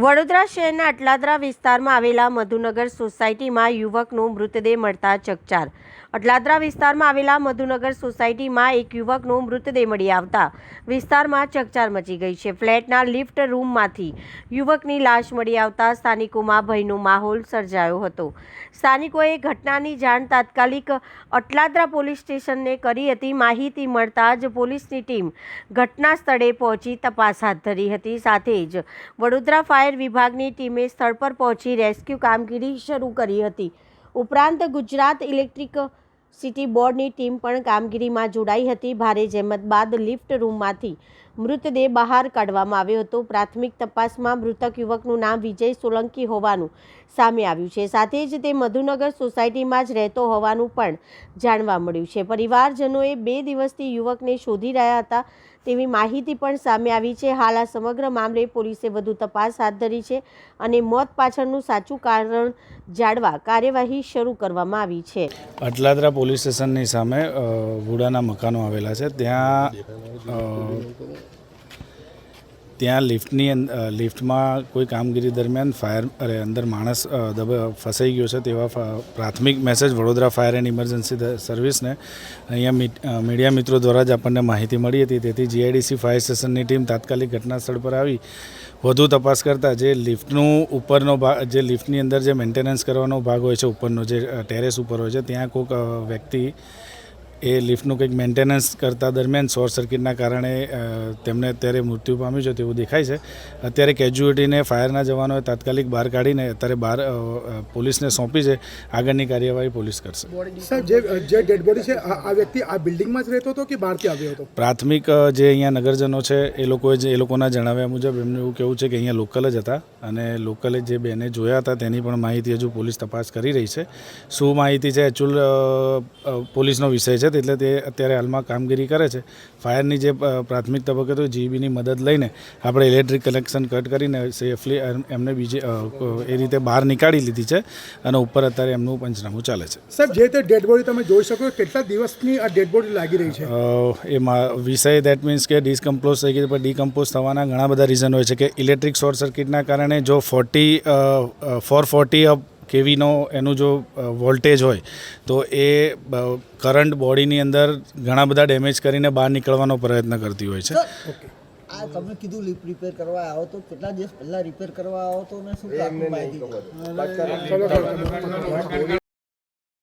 વડોદરા શહેરના અટલાદરા વિસ્તારમાં આવેલા મધુનગર સોસાયટીમાં યુવકનો મૃતદેહ મળતા ચકચાર. અટલાદરા વિસ્તારમાં આવેલા મધુનગર સોસાયટીમાં એક યુવકનો મૃતદેહ મળી આવતા વિસ્તારમાં ચકચાર મચી ગઈ છે. ફ્લેટના લિફ્ટ રૂમમાંથી યુવકની લાશ મળી આવતા સ્થાનિકોમાં ભયનો માહોલ સર્જાયો હતો. સ્થાનિકોએ ઘટનાની જાણ તાત્કાલિક અટલાદરા પોલીસ સ્ટેશનને કરી હતી. માહિતી મળતા જ પોલીસની ટીમ ઘટના સ્થળે પહોંચી તપાસ હાથ ધરી હતી. સાથે જ વડોદરા ફાયર વિભાગની ટીમે સ્થળ પર પહોંચી રેસ્ક્યુ કામગીરી શરૂ કરી હતી. ઉપરાંત ગુજરાત ઇલેક્ટ્રિસિટી બોર્ડની ટીમ પણ કામગીરીમાં જોડાઈ હતી. ભારે જહેમત બાદ લિફ્ટ રૂમમાંથી મૃતદેહ બહાર કાઢવામાં આવ્યો હતો. પ્રાથમિક તપાસમાં મૃતક યુવકનું નામ વિજય સોલંકી હોવાનું સામે આવ્યું છે. સાથે જ તે મધુનગર સોસાયટીમાં જ રહેતો હોવાનું પણ જાણવા મળ્યું છે. પરિવારજનોએ 2 દિવસથી યુવકને શોધી રહ્યા હતા તેવી માહિતી પણ સામે આવી છે. હાલ આ સમગ્ર મામલે પોલીસે વધુ તપાસ હાથ ધરી છે અને મોત પાછળનું સાચું કારણ જાણવા કાર્યવાહી શરૂ કરવામાં આવી છે. અટલાદરા પોલીસ સ્ટેશનની સામે વુડાના મકાનો આવેલા છે. ત્યાં લિફ્ટમાં કોઈ કામગીરી દરમિયાન અંદર માણસ ફસાઈ ગયો છે તેવા પ્રાથમિક message Vadodara fire and emergency સર્વિસને અહીંયા મીડિયા મિત્રો દ્વારા જ આપણને માહિતી મળી હતી. તેથી GIDC ફાયર સ્ટેશનની ટીમ તાત્કાલિક ઘટના સ્થળ પર આવી વધુ તપાસ કરતાં જે લિફ્ટનું ઉપરનો ભાગ, જે લિફ્ટની અંદર જે મેન્ટેનન્સ કરવાનો ભાગ હોય છે, ઉપરનો જે ટેરેસ ઉપર હોય છે, ત્યાં કોઈક વ્યક્તિ એ લિફ્ટનું કંઈક મેન્ટેનન્સ કરતા દરમિયાન શોર્ટ સર્કિટના કારણે તેમને અત્યારે મૃત્યુ પામ્યું છે તેવું દેખાય છે. અત્યારે કેજ્યુઅલિટીને ફાયરના જવાનોએ તાત્કાલિક બહાર કાઢીને અત્યારે પોલીસને સોંપી છે. આગળની કાર્યવાહી પોલીસ કરશે. સર, જે ડેડ બોડી છે આ વ્યક્તિ આ બિલ્ડિંગમાં જ રહેતો હતો કે બહારથી આવ્યો હતો? પ્રાથમિક જે અહીંયા નગરજનો છે એ લોકોના જણાવ્યા મુજબ એમનું એવું કહેવું છે કે અહીંયા લોકલ જ હતા અને લોકલે જે બેને જોયા હતા તેની પણ માહિતી હજુ પોલીસ તપાસ કરી રહી છે. શું માહિતી છે એકચ્યુઅલ પોલીસનો વિષય છે, એટલે તે અત્યારે હાલમાં કામગીરી કરે છે. ફાયરની જે પ્રાથમિક તબક્કે તો GEBની મદદ લઈને આપણે ઇલેક્ટ્રિક કનેક્શન કટ કરીને સેફલી એમને એ રીતે બહાર નીકાળી લીધી છે અને ઉપર અત્યારે એમનું પંચનામું ચાલે છે. સર, જે તે ડેડ બોડી તમે જોઈ શકો કેટલા દિવસની આ ડેડ બોડી લાગી રહી છે? એમાં વિષય દેટ મીન્સ કે ડિસ્કમ્પોઝ થઈ ગઈ, પણ ડિકમ્પોઝ થવાના ઘણા બધા રીઝન હોય છે કે ઇલેક્ટ્રિક શોર્ટ સર્કિટના કારણે જો 440 કેવીનો એનું જો વોલ્ટેજ હોય તો એ કરંટ બોડીની અંદર ઘણા બધા ડેમેજ કરીને બહાર નીકળવાનો પ્રયત્ન કરતી હોય છે. આ તમે કીધું લિફ્ટ રિપેર કરવા આવ્યો તો કેટલા દિવસ પહેલા રિપેર કરવા આવ્યો તો ને શું માહિતી?